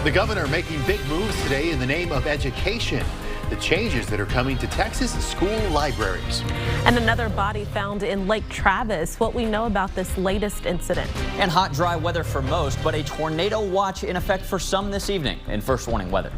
The governor making big moves today in the name of education. The changes that are coming to Texas school libraries. And another body found in Lake Travis. What we know about this latest incident. And hot, dry weather for most, but a tornado watch in effect for some this evening in First Warning Weather.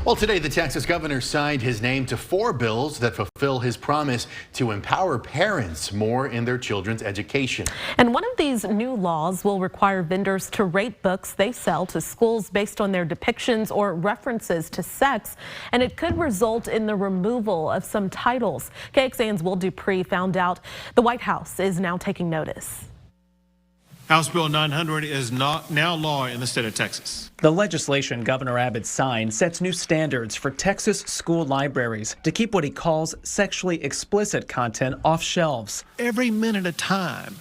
Well, today the Texas governor signed his name to 4 bills that fulfill his promise to empower parents more in their children's education. And one of these new laws will require vendors to rate books they sell to schools based on their depictions or references to sex, and it could result in the removal of some titles. KXAN's Will Dupree found out the White House is now taking notice. House Bill 900 is now law in the state of Texas. The legislation Governor Abbott signed sets new standards for Texas school libraries to keep what he calls sexually explicit content off shelves. Every minute of time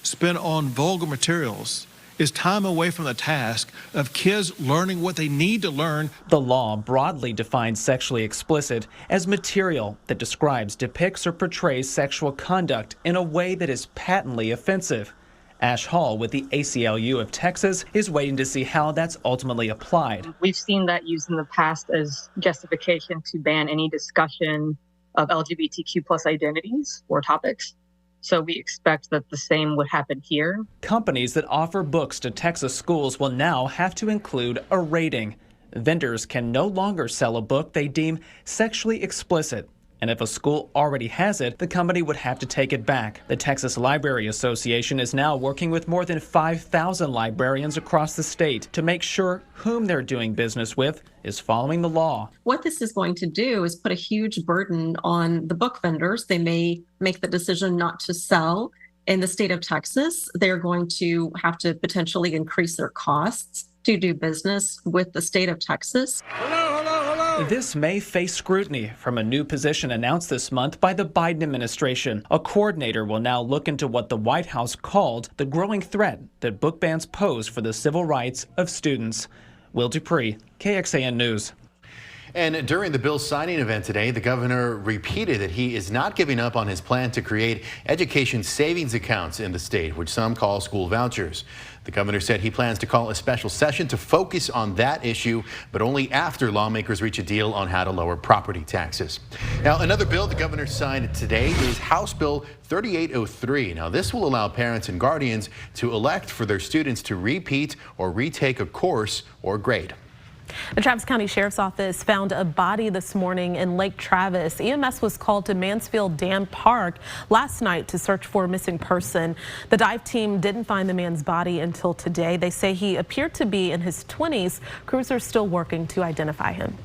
spent on vulgar materials is time away from the task of kids learning what they need to learn. The law broadly defines sexually explicit as material that describes, depicts, or portrays sexual conduct in a way that is patently offensive. Ash Hall with the ACLU of Texas is waiting to see how that's ultimately applied. We've seen that used in the past as justification to ban any discussion of LGBTQ plus identities or topics. So we expect that the same would happen here. Companies that offer books to Texas schools will now have to include a rating. Vendors can no longer sell a book they deem sexually explicit. And if a school already has it, the company would have to take it back. The Texas Library Association is now working with more than 5,000 librarians across the state to make sure whom they're doing business with is following the law. What this is going to do is put a huge burden on the book vendors. They may make the decision not to sell in the state of Texas. They're going to have to potentially increase their costs to do business with the state of Texas. This may face scrutiny from a new position announced this month by the Biden administration. A coordinator will now look into what the White House called the growing threat that book bans pose for the civil rights of students. Will Dupree, KXAN News. And during the bill signing event today, the governor repeated that he is not giving up on his plan to create education savings accounts in the state, which some call school vouchers. The governor said he plans to call a special session to focus on that issue, but only after lawmakers reach a deal on how to lower property taxes. Now, another bill the governor signed today is House Bill 3803. Now, this will allow parents and guardians to elect for their students to repeat or retake a course or grade. The Travis County Sheriff's Office found a body this morning in Lake Travis. EMS was called to Mansfield Dam Park last night to search for a missing person. The dive team didn't find the man's body until today. They say he appeared to be in his 20s. Crews are still working to identify him.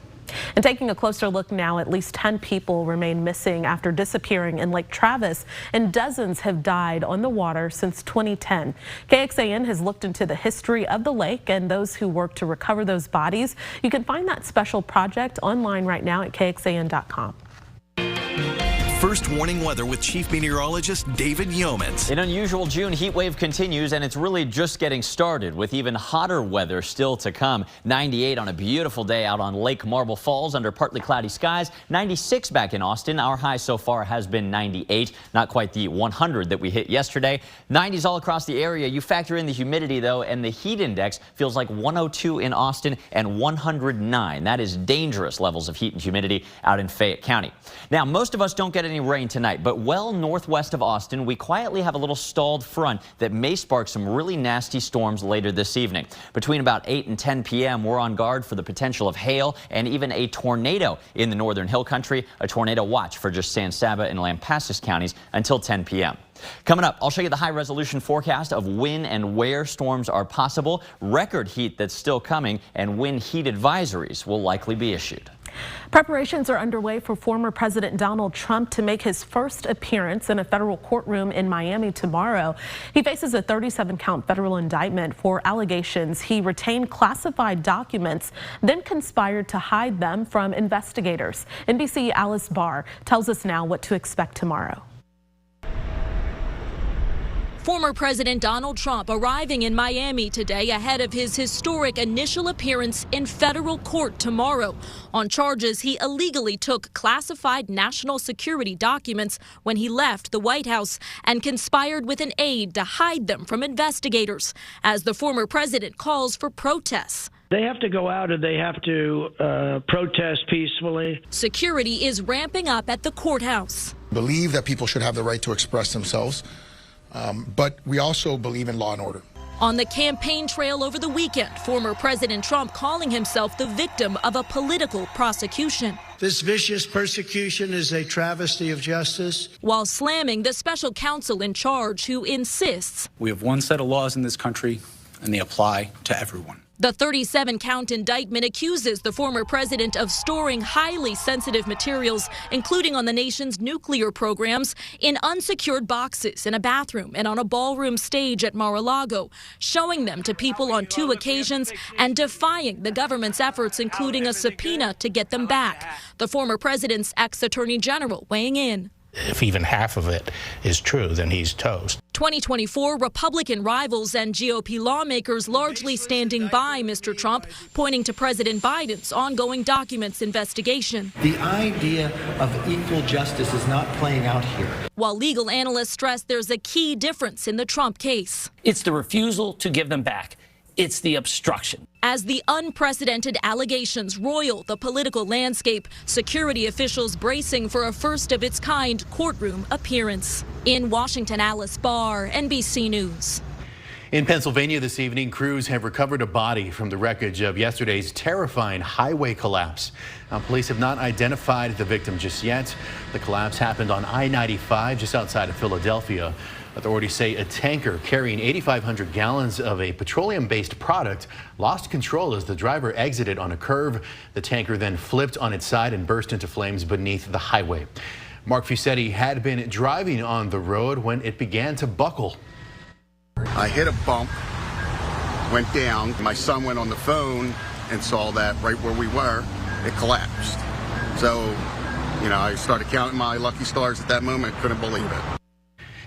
And taking a closer look now, at least 10 people remain missing after disappearing in Lake Travis, and dozens have died on the water since 2010. KXAN has looked into the history of the lake and those who work to recover those bodies. You can find that special project online right now at KXAN.com. First Warning Weather with Chief Meteorologist David Yeomans. An unusual June heat wave continues, and it's really just getting started with even hotter weather still to come. 98 on a beautiful day out on Lake Marble Falls under partly cloudy skies. 96 back in Austin. Our high so far has been 98, not quite the 100 that we hit yesterday. 90s all across the area. You factor in the humidity, though, and the heat index feels like 102 in Austin and 109. That is dangerous levels of heat and humidity out in Fayette County. Now, most of us don't get any rain tonight, but well northwest of Austin, we quietly have a little stalled front that may spark some really nasty storms later this evening. Between about 8 and 10 p.m., we're on guard for the potential of hail and even a tornado in the northern hill country. A tornado watch for just San Saba and Lampasas counties until 10 p.m. Coming up, I'll show you the high-resolution forecast of when and where storms are possible, record heat that's still coming, and when heat advisories will likely be issued. Preparations are underway for former President Donald Trump to make his first appearance in a federal courtroom in Miami tomorrow. He faces a 37-count federal indictment for allegations he retained classified documents, then conspired to hide them from investigators. NBC Alice Barr tells us now what to expect tomorrow. Former President Donald Trump arriving in Miami today ahead of his historic initial appearance in federal court tomorrow on charges he illegally took classified national security documents when he left the White House and conspired with an aide to hide them from investigators as the former president calls for protests. They have to go out and they have to protest peacefully. Security is ramping up at the courthouse. Believe that people should have the right to express themselves, but we also believe in law and order. On the campaign trail over the weekend, former President Trump calling himself the victim of a political prosecution. This vicious persecution is a travesty of justice. While slamming the special counsel in charge who insists we have one set of laws in this country and they apply to everyone. The 37-count indictment accuses the former president of storing highly sensitive materials, including on the nation's nuclear programs, in unsecured boxes in a bathroom and on a ballroom stage at Mar-a-Lago, showing them to people on 2 occasions and defying the government's efforts, including a subpoena to get them back. The former president's ex-attorney general weighing in. If even half of it is true, then he's toast. 2024 Republican rivals and GOP lawmakers largely standing by Mr. Trump, pointing to President Biden's ongoing documents investigation. The idea of equal justice is not playing out here. While legal analysts stress there's a key difference in the Trump case. It's the refusal to give them back. It's the obstruction. As the unprecedented allegations roil the political landscape, security officials bracing for a first-of-its-kind courtroom appearance. In Washington, Alice Barr, NBC News. In Pennsylvania this evening, crews have recovered a body from the wreckage of yesterday's terrifying highway collapse. Now, police have not identified the victim just yet. The collapse happened on I-95 just outside of Philadelphia. Authorities say a tanker carrying 8,500 gallons of a petroleum-based product lost control as the driver exited on a curve. The tanker then flipped on its side and burst into flames beneath the highway. Mark Fusetti had been driving on the road when it began to buckle. I hit a bump, went down. My son went on the phone and saw that right where we were, it collapsed. So, I started counting my lucky stars at that moment, couldn't believe it.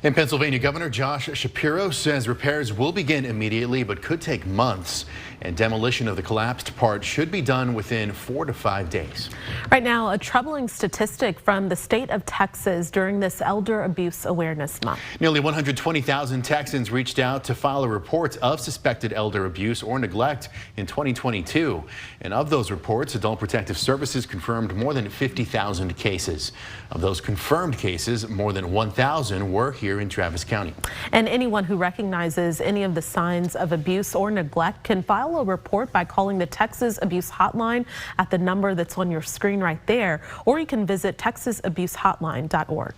In Pennsylvania, Governor Josh Shapiro says repairs will begin immediately but could take months, and demolition of the collapsed part should be done within 4 to 5 days. Right now, a troubling statistic from the state of Texas during this Elder Abuse Awareness Month. Nearly 120,000 Texans reached out to file a report of suspected elder abuse or neglect in 2022. And of those reports, Adult Protective Services confirmed more than 50,000 cases. Of those confirmed cases, more than 1,000 were here in Travis County. And anyone who recognizes any of the signs of abuse or neglect can file a report by calling the Texas Abuse Hotline at the number that's on your screen right there, or you can visit texasabusehotline.org.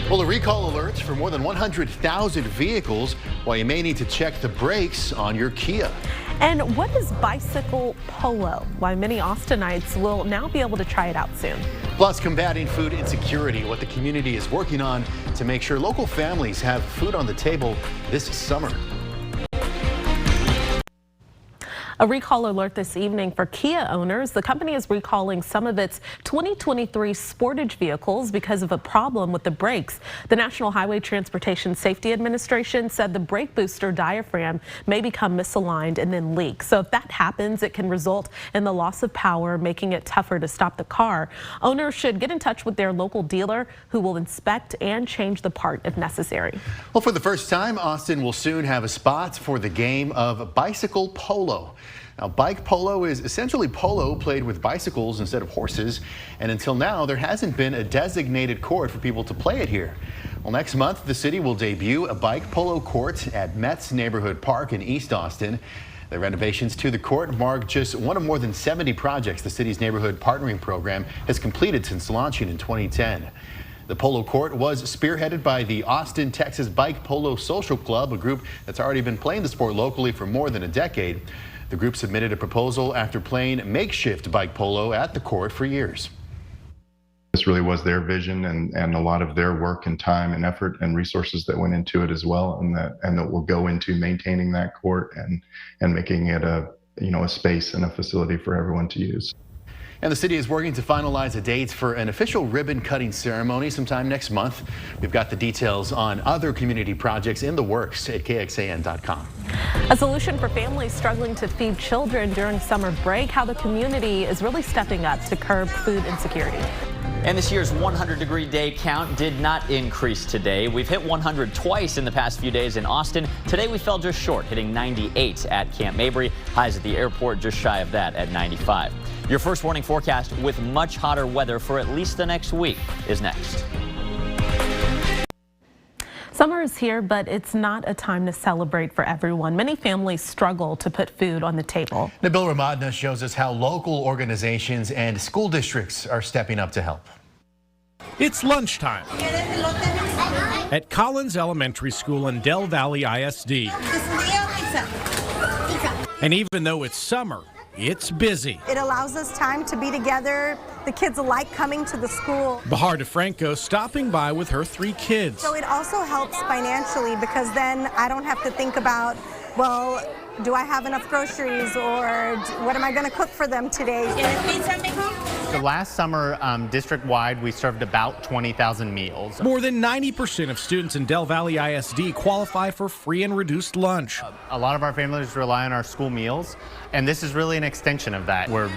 Well, a recall alert for more than 100,000 vehicles, while you may need to check the brakes on your Kia. And what is bicycle polo? Why many Austinites will now be able to try it out soon. Plus, combating food insecurity, what the community is working on to make sure local families have food on the table this summer. A recall alert this evening for Kia owners. The company is recalling some of its 2023 Sportage vehicles because of a problem with the brakes. The National Highway Transportation Safety Administration said the brake booster diaphragm may become misaligned and then leak. So if that happens, it can result in the loss of power, making it tougher to stop the car. Owners should get in touch with their local dealer who will inspect and change the part if necessary. Well, for the first time, Austin will soon have a spot for the game of bicycle polo. Now, bike polo is essentially polo played with bicycles instead of horses, and until now there hasn't been a designated court for people to play it here. Well, next month the city will debut a bike polo court at Metz Neighborhood Park in East Austin. The renovations to the court mark just one of more than 70 projects the city's neighborhood partnering program has completed since launching in 2010. The polo court was spearheaded by the Austin, Texas Bike Polo Social Club, a group that's already been playing the sport locally for more than a decade. The group submitted a proposal after playing makeshift bike polo at the court for years. This really was their vision and a lot of their work and time and effort and resources that went into it as well, and that will go into maintaining that court and making it a space and a facility for everyone to use. And the city is working to finalize a date for an official ribbon cutting ceremony sometime next month. We've got the details on other community projects in the works at KXAN.com. A solution for families struggling to feed children during summer break, how the community is really stepping up to curb food insecurity. And this year's 100-degree day count did not increase today. We've hit 100 twice in the past few days in Austin. Today we fell just short, hitting 98 at Camp Mabry. Highs at the airport just shy of that at 95. Your first warning forecast with much hotter weather for at least the next week is next. Summer is here, but it's not a time to celebrate for everyone. Many families struggle to put food on the table. Nabil Ramadna shows us how local organizations and school districts are stepping up to help. It's lunchtime at Collins Elementary School in Del Valley ISD. And even though it's summer, it's busy. It allows us time to be together, the kids alike coming to the school. Bahar DeFranco stopping by with her 3 kids. So it also helps financially because then I don't have to think about, well, do I have enough groceries or what am I going to cook for them today? So last summer, district-wide, we served about 20,000 meals. More than 90% of students in Del Valley ISD qualify for free and reduced lunch. A lot of our families rely on our school meals, and this is really an extension of that. We're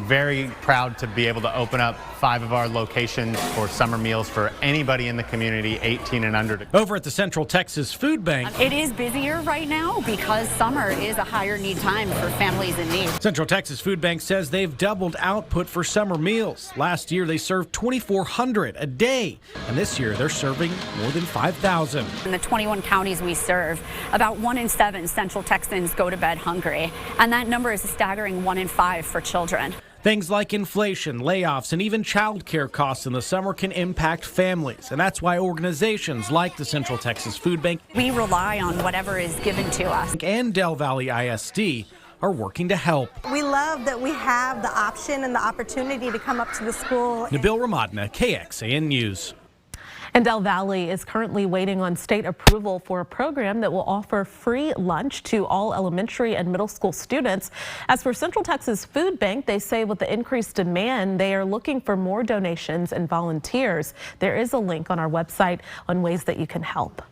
very proud to be able to open up 5 of our locations for summer meals for anybody in the community 18 and under. Over at the Central Texas Food Bank. It is busier right now because summer is a higher need time for families in need. Central Texas Food Bank says they've doubled output for summer meals. Last year they served 2,400 a day, and this year they're serving more than 5,000. In the 21 counties we serve, about 1 in 7 Central Texans go to bed hungry, and that number is a staggering 1 in 5 for children. Things like inflation, layoffs, and even child care costs in the summer can impact families, and that's why organizations like the Central Texas Food Bank We rely on whatever is given to us. and Del Valley ISD are working to help. We love that we have the option and the opportunity to come up to the school. Nabil Ramadna, KXAN News. And Del Valley is currently waiting on state approval for a program that will offer free lunch to all elementary and middle school students. As for Central Texas Food Bank, they say with the increased demand, they are looking for more donations and volunteers. There is a link on our website on ways that you can help.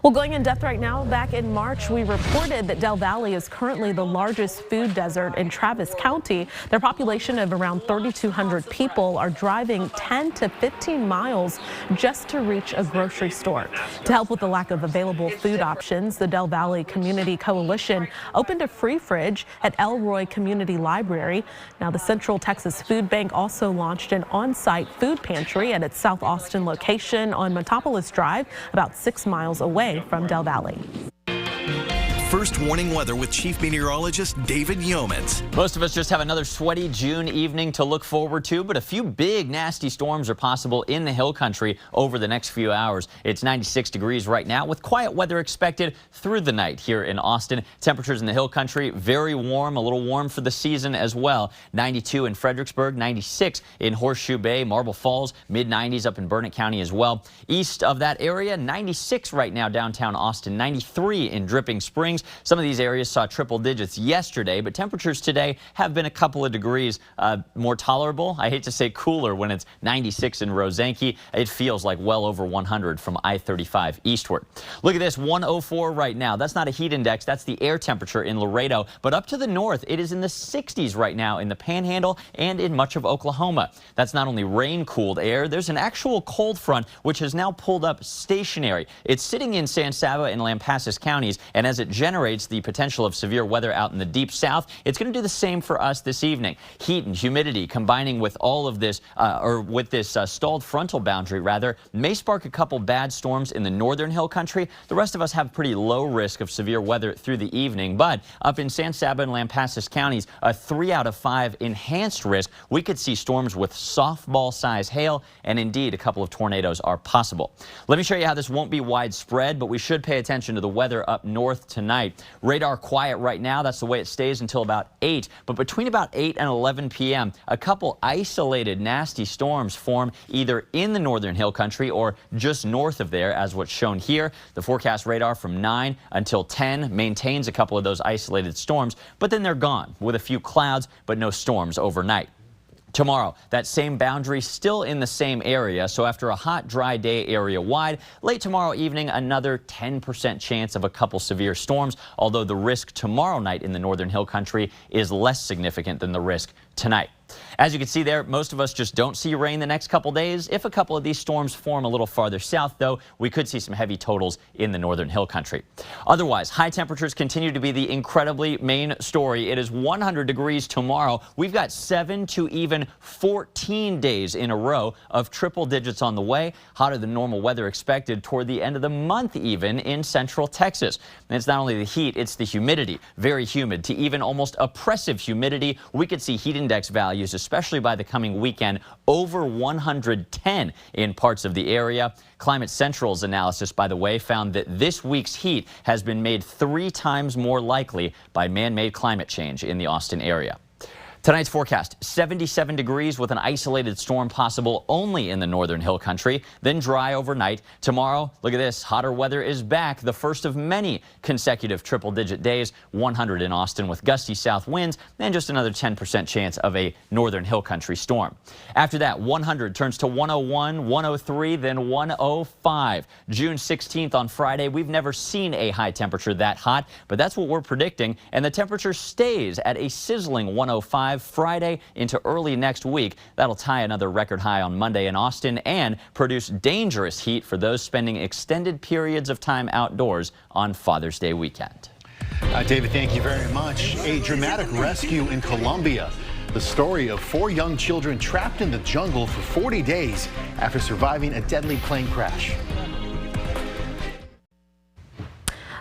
Well, going in depth right now, back in March, we reported that Del Valley is currently the largest food desert in Travis County. Their population of around 3,200 people are driving 10 to 15 miles just to reach a grocery store. To help with the lack of available food options, the Del Valley Community Coalition opened a free fridge at Elroy Community Library. Now, the Central Texas Food Bank also launched an on-site food pantry at its South Austin location on Metropolis Drive, about 6 miles away from Del Valley. First warning weather with Chief Meteorologist David Yeomans. Most of us just have another sweaty June evening to look forward to, but a few big nasty storms are possible in the hill country over the next few hours. It's 96 degrees right now with quiet weather expected through the night here in Austin. Temperatures in the hill country very warm, a little warm for the season as well. 92 in Fredericksburg, 96 in Horseshoe Bay, Marble Falls, mid-90s up in Burnett County as well. East of that area, 96 right now downtown Austin, 93 in Dripping Springs. Some of these areas saw triple digits yesterday, but temperatures today have been a couple of degrees more tolerable. I hate to say cooler when it's 96 in Rosanke. It feels like well over 100 from I-35 eastward. Look at this, 104 right now. That's not a heat index. That's the air temperature in Laredo. But up to the north, it is in the 60s right now in the Panhandle and in much of Oklahoma. That's not only rain-cooled air. There's an actual cold front which has now pulled up stationary. It's sitting in San Saba and Lampasas counties, and as it generates the potential of severe weather out in the deep south, it's going to do the same for us this evening. Heat and humidity combining with all of this, stalled frontal boundary rather, may spark a couple bad storms in the northern hill country. The rest of us have pretty low risk of severe weather through the evening, but up in San Saba and Lampasas counties, a 3 out of 5 enhanced risk. We could see storms with softball-size hail, and indeed a couple of tornadoes are possible. Let me show you how this won't be widespread, but we should pay attention to the weather up north tonight. Radar quiet right now. That's the way it stays until about 8. But between about 8 and 11 p.m., a couple isolated nasty storms form either in the northern hill country or just north of there, as what's shown here. The forecast radar from 9 until 10 maintains a couple of those isolated storms, but then they're gone with a few clouds, but no storms overnight. Tomorrow, that same boundary still in the same area, so after a hot, dry day area-wide, late tomorrow evening, another 10% chance of a couple severe storms, although the risk tomorrow night in the northern hill country is less significant than the risk tonight. As you can see there, most of us just don't see rain the next couple days. If a couple of these storms form a little farther south, though, we could see some heavy totals in the northern hill country. Otherwise, high temperatures continue to be the incredibly main story. It is 100 degrees tomorrow. We've got 7 to even 14 days in a row of triple digits on the way. Hotter than normal weather expected toward the end of the month even in central Texas. And it's not only the heat, it's the humidity. Very humid to even almost oppressive humidity. We could see heat index values, especially by the coming weekend, over 110 in parts of the area. Climate Central's analysis, by the way, found that this week's heat has been made 3 times more likely by man-made climate change in the Austin area. Tonight's forecast, 77 degrees with an isolated storm possible only in the northern hill country, then dry overnight. Tomorrow, look at this, hotter weather is back, the first of many consecutive triple-digit days, 100 in Austin with gusty south winds and just another 10% chance of a northern hill country storm. After that, 100 turns to 101, 103, then 105. June 16th on Friday, we've never seen a high temperature that hot, but that's what we're predicting, and the temperature stays at a sizzling 105. Friday into early next week. That'll tie another record high on Monday in Austin and produce dangerous heat for those spending extended periods of time outdoors on Father's Day weekend. David, thank you very much. A dramatic rescue in Colombia. The story of 4 young children trapped in the jungle for 40 days after surviving a deadly plane crash.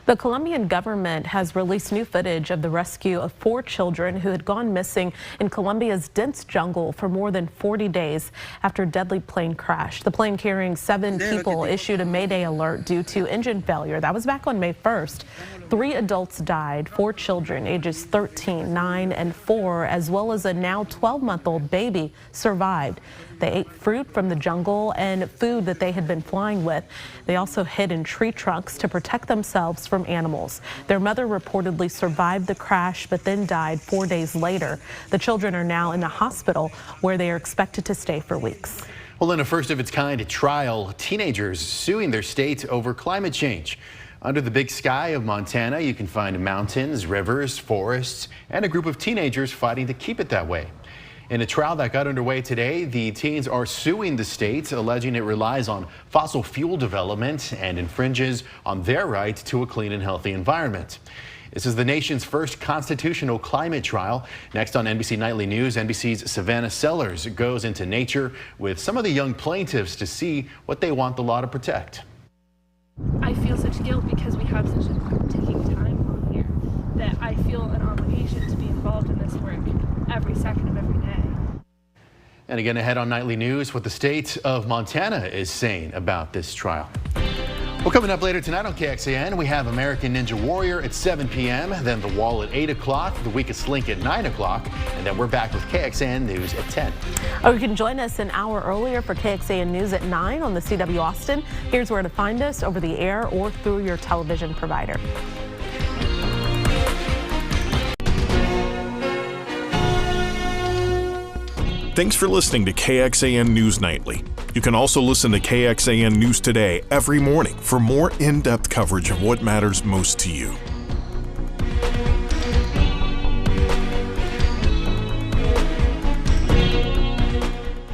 The Colombian government has released new footage of the rescue of 4 children who had gone missing in Colombia's dense jungle for more than 40 days after a deadly plane crash. The plane carrying 7 people issued a Mayday alert due to engine failure. That was back on May 1st. 3 adults died, 4 children ages 13, 9, and 4, as well as a now 12-month-old baby survived. They ate fruit from the jungle and food that they had been flying with. They also hid in tree trunks to protect themselves from animals. Their mother reportedly survived the crash but then died 4 days later. The children are now in the hospital where they are expected to stay for weeks. Well, in a first-of-its-kind trial, teenagers suing their state over climate change. Under the big sky of Montana, you can find mountains, rivers, forests, and a group of teenagers fighting to keep it that way. In a trial that got underway today, the teens are suing the state, alleging it relies on fossil fuel development and infringes on their right to a clean and healthy environment. This is the nation's first constitutional climate trial. Next on NBC Nightly News, NBC's Savannah Sellers goes into nature with some of the young plaintiffs to see what they want the law to protect. I feel such guilt because we have such a ticking time bomb here that I feel an obligation to be involved in this work every second of every day. And again ahead on Nightly News, what the state of Montana is saying about this trial. Well, coming up later tonight on KXAN, we have American Ninja Warrior at 7 p.m., then The Wall at 8 o'clock, The Weakest Link at 9 o'clock, and then we're back with KXAN News at 10. Or you can join us an hour earlier for KXAN News at 9 on the CW Austin. Here's where to find us: over the air or through your television provider. Thanks for listening to KXAN News Nightly. You can also listen to KXAN News Today every morning for more in-depth coverage of what matters most to you.